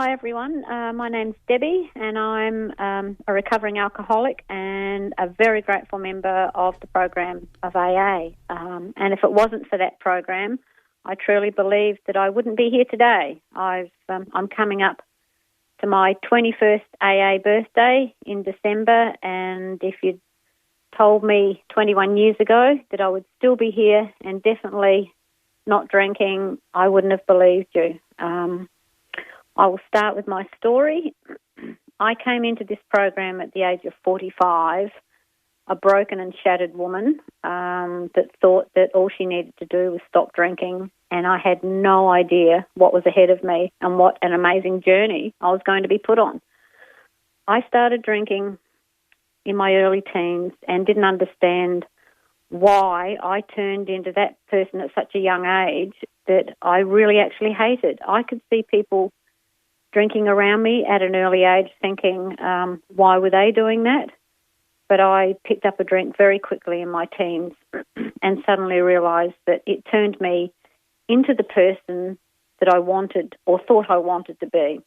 Hi everyone, my name's Debbie and I'm a recovering alcoholic and a very grateful member of the program of AA. And if it wasn't for that program, I truly believe that I wouldn't be here today. I'm coming up to my 21st AA birthday in December, and if you'd told me 21 years ago that I would still be here and definitely not drinking, I wouldn't have believed you. I will start with my story. I came into this program at the age of 45, a broken and shattered woman that thought that all she needed to do was stop drinking, and I had no idea what was ahead of me and what an amazing journey I was going to be put on. I started drinking in my early teens and didn't understand why I turned into that person at such a young age that I really actually hated. I could see people drinking around me at an early age thinking, why were they doing that? But I picked up a drink very quickly in my teens and suddenly realised that it turned me into the person that I wanted or thought I wanted to be.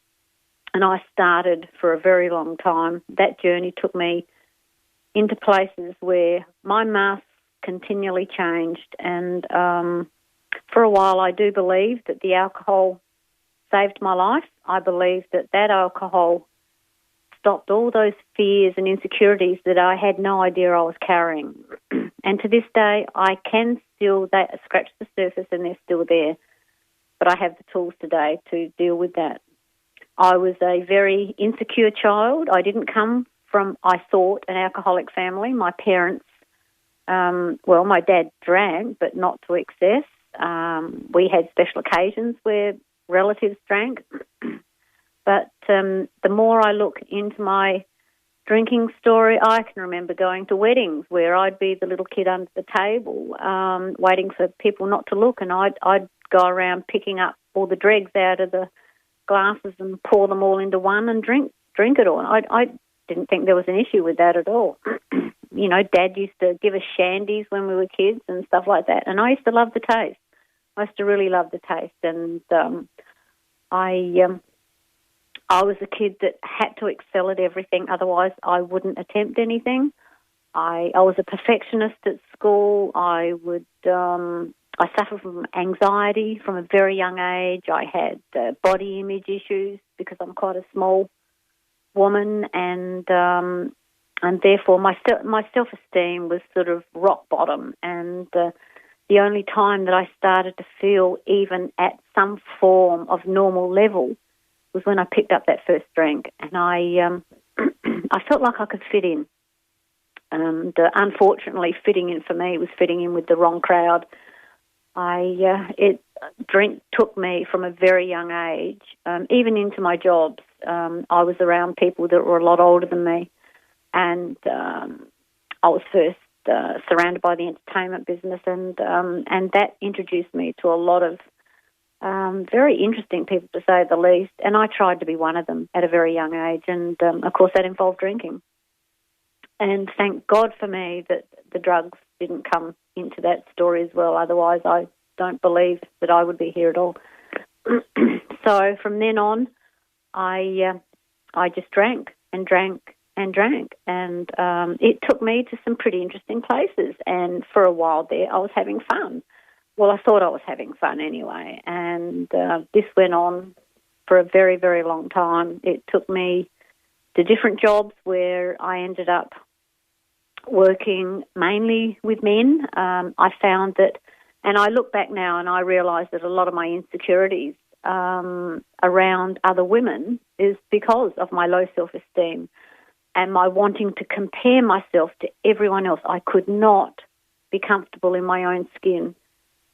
And I started for a very long time. That journey took me into places where my mask continually changed. And for a while I do believe that the alcohol saved my life. I believe that alcohol stopped all those fears and insecurities that I had no idea I was carrying. And to this day, I can still scratch the surface and they're still there. But I have the tools today to deal with that. I was a very insecure child. I didn't come from, I thought, an alcoholic family. My parents, my dad drank, but not to excess. We had special occasions where relatives drank. But the more I look into my drinking story, I can remember going to weddings where I'd be the little kid under the table waiting for people not to look, and I'd go around picking up all the dregs out of the glasses and pour them all into one and drink it all. I didn't think there was an issue with that at all. You know, Dad used to give us shandies when we were kids and stuff like that, and I used to love the taste. I used to really love the taste, and I was a kid that had to excel at everything, otherwise I wouldn't attempt anything. I was a perfectionist at school. I suffered from anxiety from a very young age. I had body image issues because I'm quite a small woman, and therefore my self-esteem was sort of rock bottom. And the only time that I started to feel even at some form of normal level was when I picked up that first drink, and I felt like I could fit in. And unfortunately, fitting in for me was fitting in with the wrong crowd. Drink took me from a very young age, even into my jobs. I was around people that were a lot older than me, and I was first surrounded by the entertainment business, and that introduced me to a lot of very interesting people, to say the least, and I tried to be one of them at a very young age, and of course that involved drinking. And thank God for me that the drugs didn't come into that story as well, otherwise I don't believe that I would be here at all. So from then on, I just drank and drank and drank, and it took me to some pretty interesting places, and for a while there I was having fun. Well, I thought I was having fun anyway, and this went on for a very, very long time. It took me to different jobs where I ended up working mainly with men. I found that, and I look back now and I realise that a lot of my insecurities around other women is because of my low self-esteem and my wanting to compare myself to everyone else. I could not be comfortable in my own skin.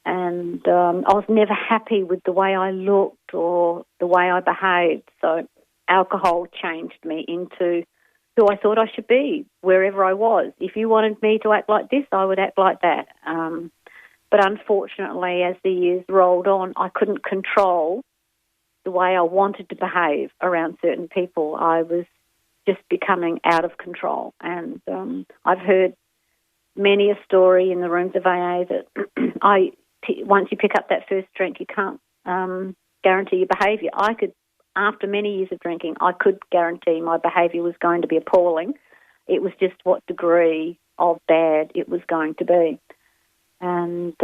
And I was never happy with the way I looked or the way I behaved. So alcohol changed me into who I thought I should be wherever I was. If you wanted me to act like this, I would act like that. But unfortunately, as the years rolled on, I couldn't control the way I wanted to behave around certain people. I was just becoming out of control. And I've heard many a story in the rooms of AA that once you pick up that first drink, you can't guarantee your behaviour. I could after many years of drinking, I could guarantee my behaviour was going to be appalling. It was just what degree of bad it was going to be. And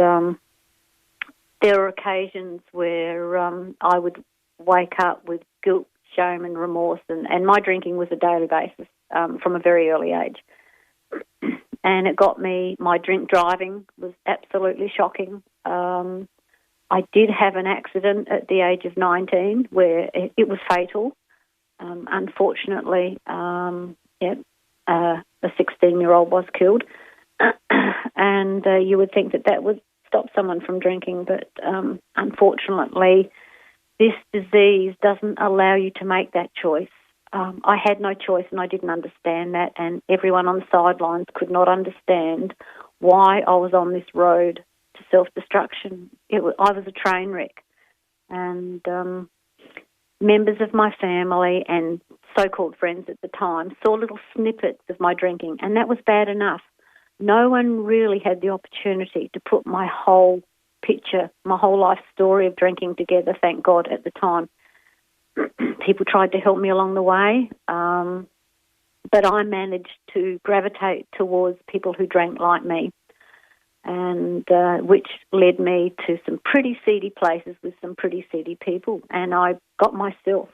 there were occasions where I would wake up with guilt, shame and remorse, and my drinking was a daily basis from a very early age. And it got me, my drink driving was absolutely shocking. I did have an accident at the age of 19 where it was fatal. Unfortunately, a 16-year-old was killed. And you would think that would stop someone from drinking, but unfortunately, this disease doesn't allow you to make that choice. I had no choice, and I didn't understand that, and everyone on the sidelines could not understand why I was on this road to self-destruction. I was a train wreck, and members of my family and so-called friends at the time saw little snippets of my drinking, and that was bad enough. No one really had the opportunity to put my whole picture, my whole life story of drinking together, thank God, at the time. People tried to help me along the way, but I managed to gravitate towards people who drank like me, and which led me to some pretty seedy places with some pretty seedy people, and I got myself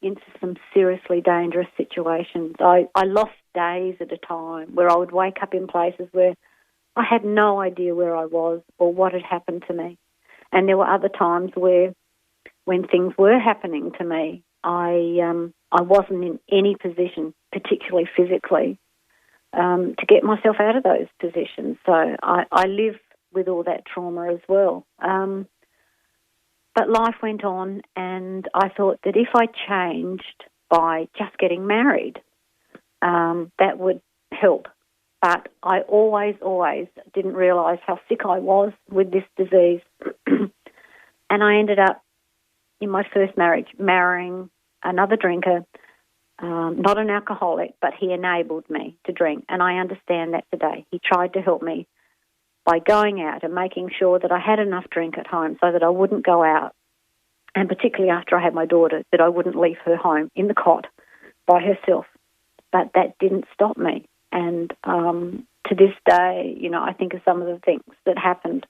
into some seriously dangerous situations. I lost days at a time where I would wake up in places where I had no idea where I was or what had happened to me. And there were other times where, when things were happening to me, I wasn't in any position, particularly physically, to get myself out of those positions. So I live with all that trauma as well. But life went on, and I thought that if I changed by just getting married, that would help. But I always didn't realise how sick I was with this disease. And I ended up, in my first marriage, marrying another drinker, not an alcoholic, but he enabled me to drink. And I understand that today. He tried to help me by going out and making sure that I had enough drink at home so that I wouldn't go out. And particularly after I had my daughter, that I wouldn't leave her home in the cot by herself. But that didn't stop me. And to this day, I think of some of the things that happened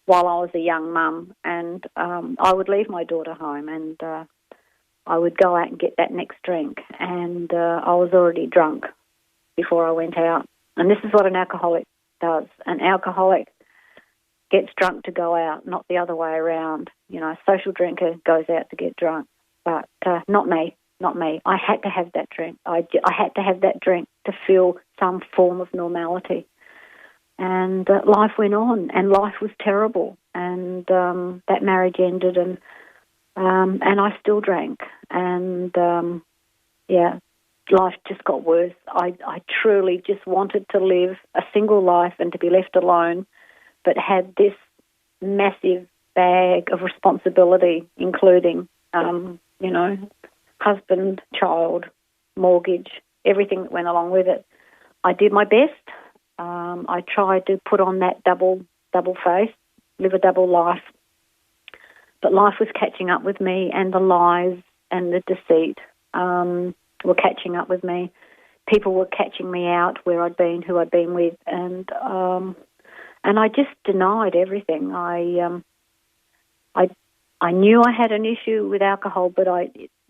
while I was a young mum. And I would leave my daughter home, and I would go out and get that next drink. And I was already drunk before I went out. And this is what an alcoholic does. An alcoholic gets drunk to go out, not the other way around. A social drinker goes out to get drunk. But not me. Not me. I had to have that drink. I had to have that drink to feel some form of normality. And life went on, and life was terrible. And that marriage ended, and I still drank. And, life just got worse. I truly just wanted to live a single life and to be left alone, but had this massive bag of responsibility, including, husband, child, mortgage, everything that went along with it. I did my best. I tried to put on that double face, live a double life. But life was catching up with me, and the lies and the deceit were catching up with me. People were catching me out where I'd been, who I'd been with, and I just denied everything. I knew I had an issue with alcohol, but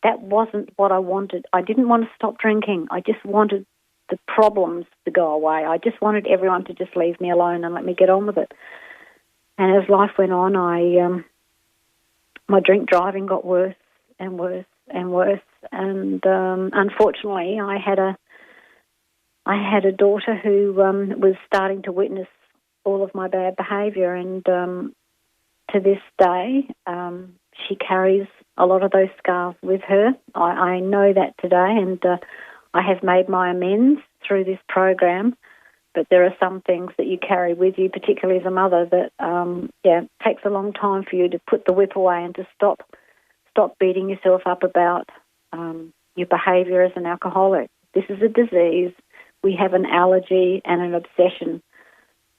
that wasn't what I wanted. I didn't want to stop drinking. I just wanted the problems to go away. I just wanted everyone to just leave me alone and let me get on with it. And as life went on, my drink driving got worse and worse and worse. And unfortunately, I had a daughter who was starting to witness all of my bad behaviour, and to this day, she carries a lot of those scars with her. I know that today, and I have made my amends through this program, but there are some things that you carry with you, particularly as a mother, that, it takes a long time for you to put the whip away and to stop beating yourself up about your behaviour as an alcoholic. This is a disease. We have an allergy and an obsession.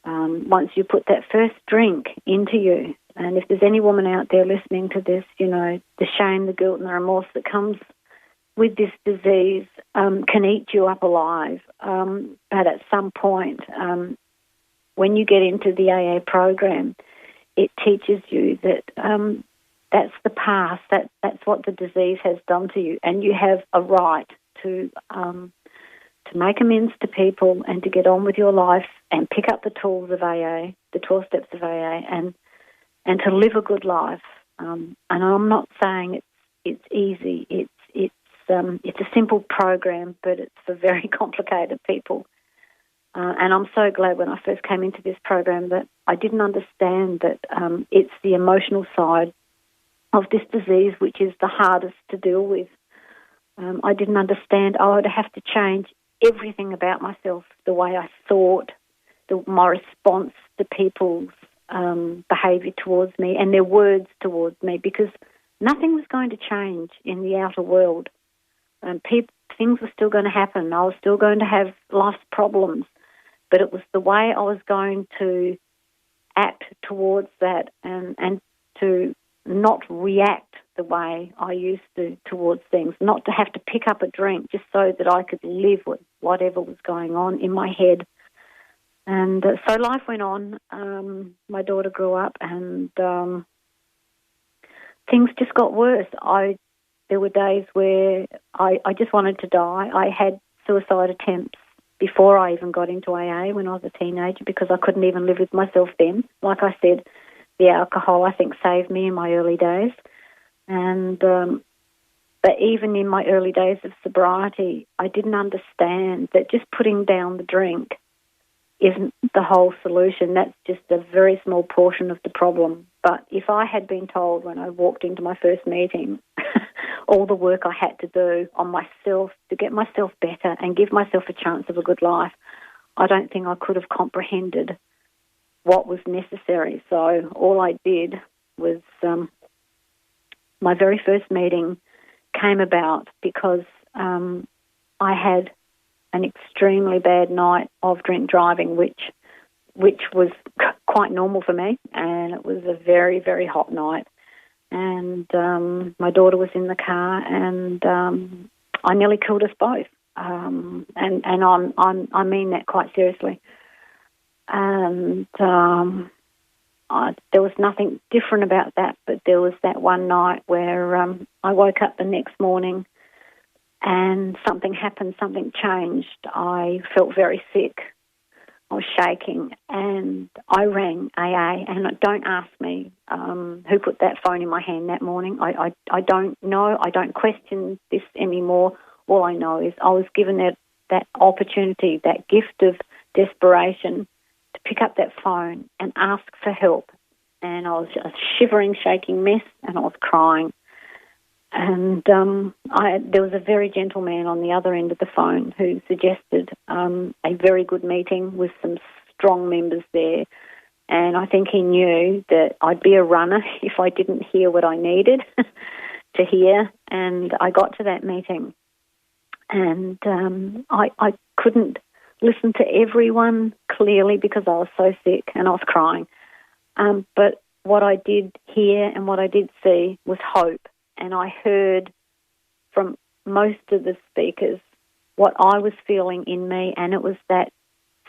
Once you put that first drink into you, And if there's any woman out there listening to this, you know, the shame, the guilt and the remorse that comes with this disease can eat you up alive. But at some point, when you get into the AA program, it teaches you that that's the past, that's what the disease has done to you, and you have a right to make amends to people and to get on with your life and pick up the tools of AA, the 12 steps of AA, and to live a good life. And I'm not saying it's easy. It's a simple program, but it's for very complicated people. And I'm so glad when I first came into this program that I didn't understand that it's the emotional side of this disease which is the hardest to deal with. I didn't understand I would have to change everything about myself, the way I thought, my response to people's behaviour towards me and their words towards me, because nothing was going to change in the outer world. Things were still going to happen. I was still going to have life's problems, but it was the way I was going to act towards that and to not react the way I used to towards things, not to have to pick up a drink just so that I could live with whatever was going on in my head. And so life went on. My daughter grew up and things just got worse. There were days where I just wanted to die. I had suicide attempts before I even got into AA when I was a teenager because I couldn't even live with myself then. Like I said, the alcohol, I think, saved me in my early days. And but even in my early days of sobriety, I didn't understand that just putting down the drink isn't the whole solution. That's just a very small portion of the problem. But if I had been told when I walked into my first meeting all the work I had to do on myself to get myself better and give myself a chance of a good life, I don't think I could have comprehended what was necessary. So all I did was my very first meeting came about because I had an extremely bad night of drink driving, which was quite normal for me, and it was a very, very hot night. And my daughter was in the car, and I nearly killed us both. And I mean that quite seriously. And there was nothing different about that, but there was that one night where I woke up the next morning and something happened, something changed. I felt very sick. I was shaking, and I rang AA, and don't ask me who put that phone in my hand that morning. I don't know. I don't question this anymore. All I know is I was given that opportunity, that gift of desperation to pick up that phone and ask for help. And I was a shivering, shaking mess, and I was crying. And there was a very gentle man on the other end of the phone who suggested a very good meeting with some strong members there. And I think he knew that I'd be a runner if I didn't hear what I needed to hear. And I got to that meeting, and I couldn't listen to everyone clearly because I was so sick and I was crying. But what I did hear and what I did see was hope. And I heard from most of the speakers what I was feeling in me, and it was that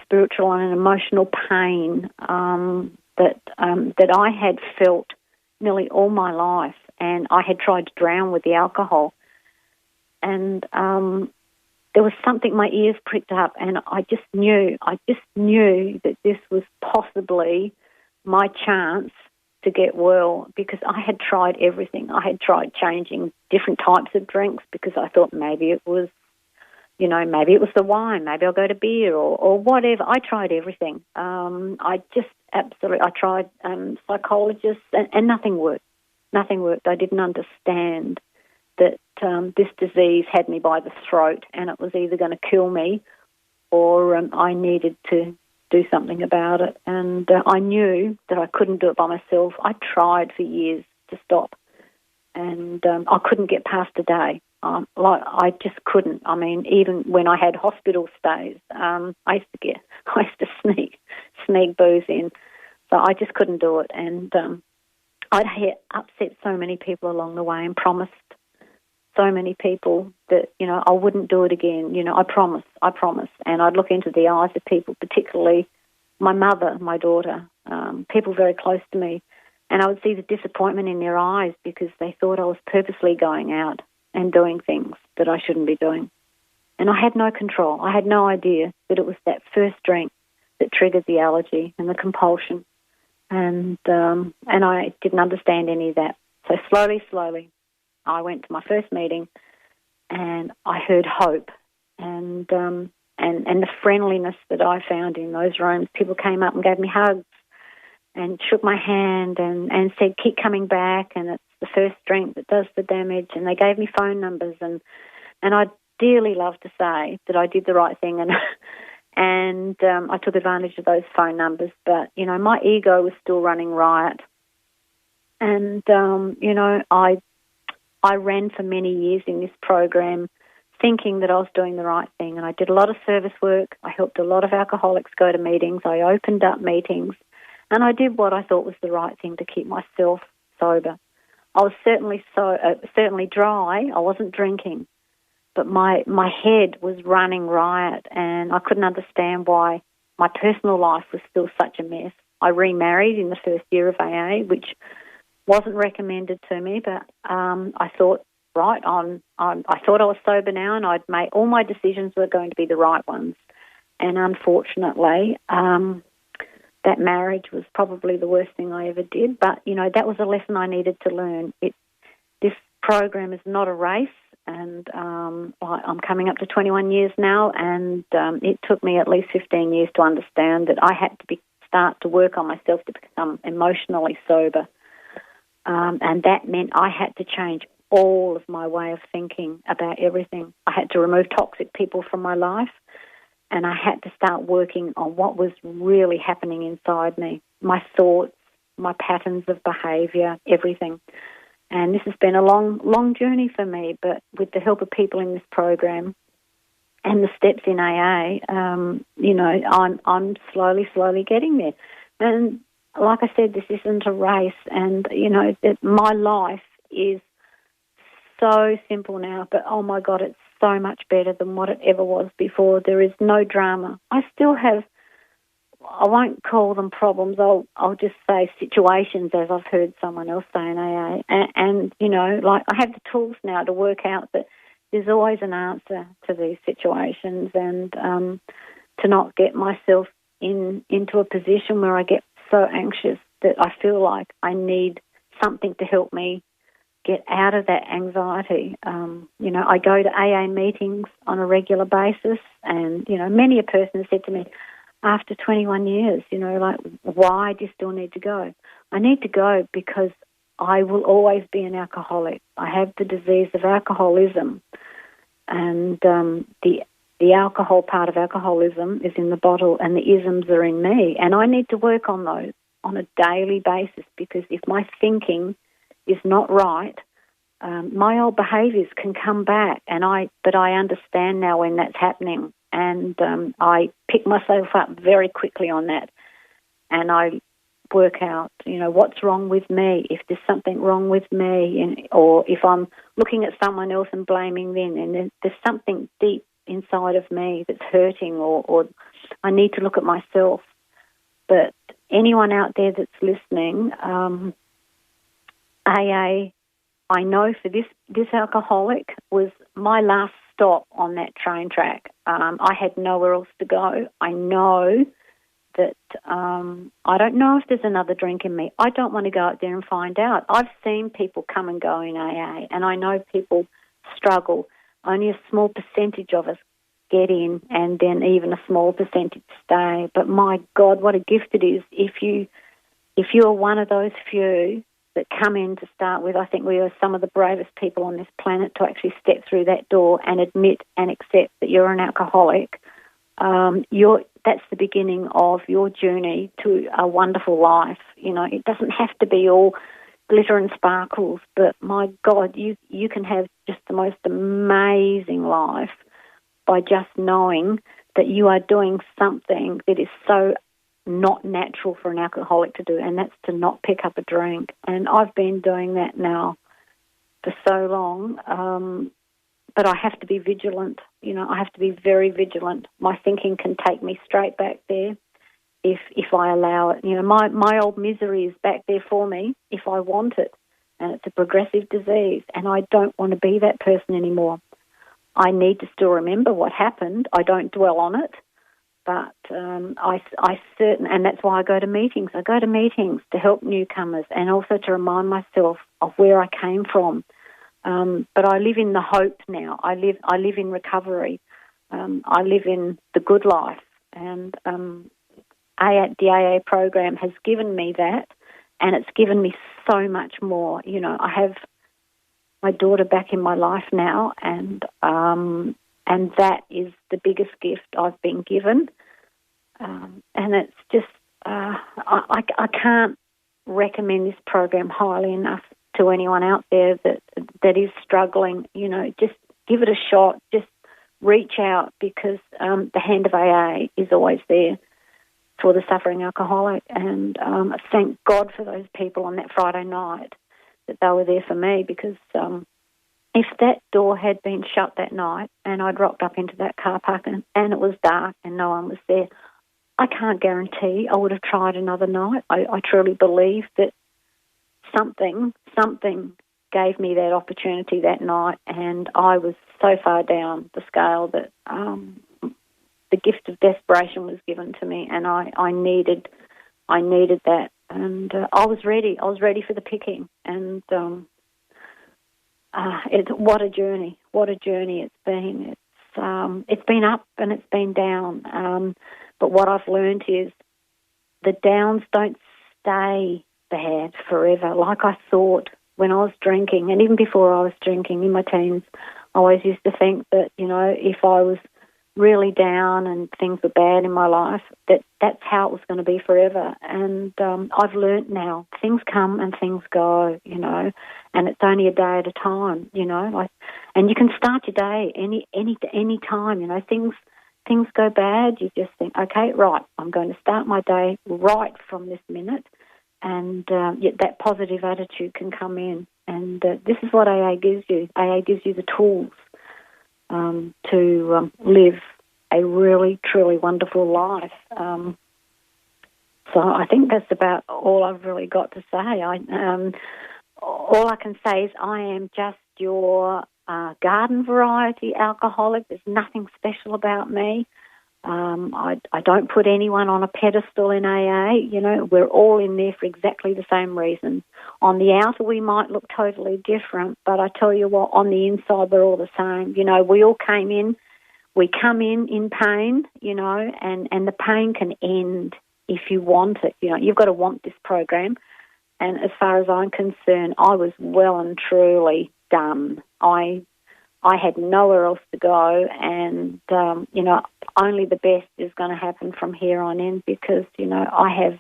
spiritual and emotional pain that I had felt nearly all my life, and I had tried to drown with the alcohol. And there was something, my ears pricked up, and I just knew that this was possibly my chance to get well, because I had tried everything. I had tried changing different types of drinks because I thought maybe it was the wine, maybe I'll go to beer or whatever. I tried everything. I tried psychologists and nothing worked. Nothing worked. I didn't understand that this disease had me by the throat, and it was either going to kill me or I needed to do something about it. And I knew that I couldn't do it by myself. I tried for years to stop, and I couldn't get past a day. I just couldn't. I mean, even when I had hospital stays, I used to sneak booze in. So I just couldn't do it. And I'd upset so many people along the way and promised so many people that, I wouldn't do it again. I promise. And I'd look into the eyes of people, particularly my mother, my daughter, people very close to me, and I would see the disappointment in their eyes because they thought I was purposely going out and doing things that I shouldn't be doing. And I had no control. I had no idea that it was that first drink that triggered the allergy and the compulsion. And I didn't understand any of that. So slowly, I went to my first meeting, and I heard hope and the friendliness that I found in those rooms. People came up and gave me hugs and shook my hand and said, keep coming back, and it's the first drink that does the damage. And they gave me phone numbers, and I'd dearly love to say that I did the right thing and I took advantage of those phone numbers. But, my ego was still running riot. And, I ran for many years in this program thinking that I was doing the right thing. And I did a lot of service work. I helped a lot of alcoholics go to meetings. I opened up meetings. And I did what I thought was the right thing to keep myself sober. I was certainly dry. I wasn't drinking. But my head was running riot, and I couldn't understand why my personal life was still such a mess. I remarried in the first year of AA, which wasn't recommended to me, but I thought, right, I thought I was sober now, and I'd made all my decisions were going to be the right ones. And unfortunately, that marriage was probably the worst thing I ever did. But, that was a lesson I needed to learn. This program is not a race, and I'm coming up to 21 years now, and it took me at least 15 years to understand that I had to start to work on myself to become emotionally sober. And that meant I had to change all of my way of thinking about everything. I had to remove toxic people from my life, and I had to start working on what was really happening inside me, my thoughts, my patterns of behaviour, everything. And this has been a long journey for me, but with the help of people in this program and the steps in AA, I'm slowly getting there. And like I said, this isn't a race, and, my life is so simple now, but oh my God, it's so much better than what it ever was before. There is no drama. I still have, I won't call them problems, I'll just say situations, as I've heard someone else say in AA. And I have the tools now to work out that there's always an answer to these situations, and to not get myself into a position where I get so anxious that I feel like I need something to help me get out of that anxiety. I go to AA meetings on a regular basis, and, many a person has said to me, after 21 years, why do you still need to go? I need to go because I will always be an alcoholic. I have the disease of alcoholism, and the alcohol part of alcoholism is in the bottle, and the isms are in me, and I need to work on those on a daily basis, because if my thinking is not right, my old behaviours can come back, but I understand now when that's happening, and I pick myself up very quickly on that, and I work out, what's wrong with me, if there's something wrong with me, or if I'm looking at someone else and blaming them, and there's something deep inside of me that's hurting, or I need to look at myself. But anyone out there that's listening, AA, I know for this alcoholic was my last stop on that train track. I had nowhere else to go. I know that I don't know if there's another drink in me. I don't want to go out there and find out. I've seen people come and go in AA, and I know people struggle. Only a small percentage of us get in, and then even a small percentage stay. But my God, what a gift it is if you're one of those few that come in to start with. I think we are some of the bravest people on this planet to actually step through that door and admit and accept that you're an alcoholic. That's the beginning of your journey to a wonderful life. It doesn't have to be all glitter and sparkles, but my God, you can have just the most amazing life by just knowing that you are doing something that is so not natural for an alcoholic to do, and that's to not pick up a drink. And I've been doing that now for so long, but I have to be vigilant. I have to be very vigilant. My thinking can take me straight back there if I allow it. My old misery is back there for me if I want it, and it's a progressive disease, and I don't want to be that person anymore. I need to still remember what happened. I don't dwell on it, but I certain, and that's why I go to meetings. I go to meetings to help newcomers and also to remind myself of where I came from. But I live in the hope now. I live in recovery. I live in the good life, and the AA program has given me that, and it's given me so much more. I have my daughter back in my life now, and that is the biggest gift I've been given. And it's just, I can't recommend this program highly enough to anyone out there that is struggling. Just give it a shot. Just reach out, because the hand of AA is always there for the suffering alcoholic. And thank God for those people on that Friday night, that they were there for me, because if that door had been shut that night and I'd rocked up into that car park and it was dark and no one was there, I can't guarantee I would have tried another night. I truly believe that something gave me that opportunity that night, and I was so far down the scale that the gift of desperation was given to me, and I needed that, and I was ready. I was ready for the picking, and what a journey! What a journey it's been. It's been up and it's been down, but what I've learned is the downs don't stay bad forever, like I thought when I was drinking, and even before I was drinking in my teens. I always used to think that, if I was really down and things were bad in my life, that's how it was going to be forever. And I've learnt now, things come and things go, and it's only a day at a time, and you can start your day any time, things go bad, you just think, okay, right, I'm going to start my day right from this minute, and yet that positive attitude can come in. And this is what AA gives you. AA gives you the tools to live a really, truly wonderful life. So I think that's about all I've really got to say. All I can say is I am just your garden variety alcoholic. There's nothing special about me. I don't put anyone on a pedestal in AA. We're all in there for exactly the same reason. On the outer, we might look totally different, but I tell you what, on the inside, we're all the same. We all we come in pain, and the pain can end if you want it. You've got to want this program. And as far as I'm concerned, I was well and truly done. I had nowhere else to go, and, only the best is going to happen from here on in, because, I have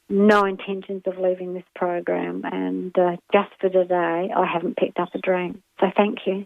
no intentions of leaving this program, and just for today, I haven't picked up a drink. So thank you.